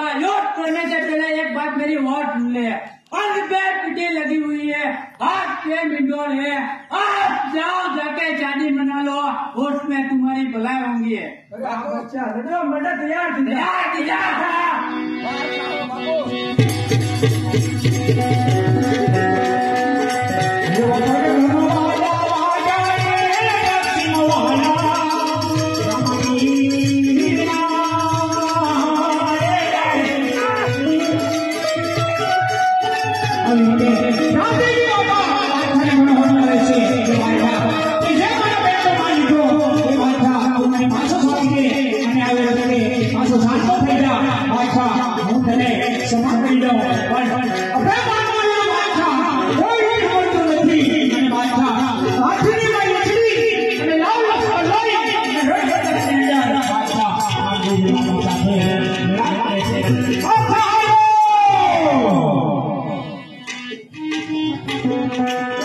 होगा। लूट करने से पहले एक बात मेरी और सुन ले। अंग पे पिटी लगी हुई है, हाथ पे मिंडोर है। आप जाओ जाके शादी मना लो, उसमें तुम्हारी भलाई होंगी। बच्चा मर्डा तैयार Thank you.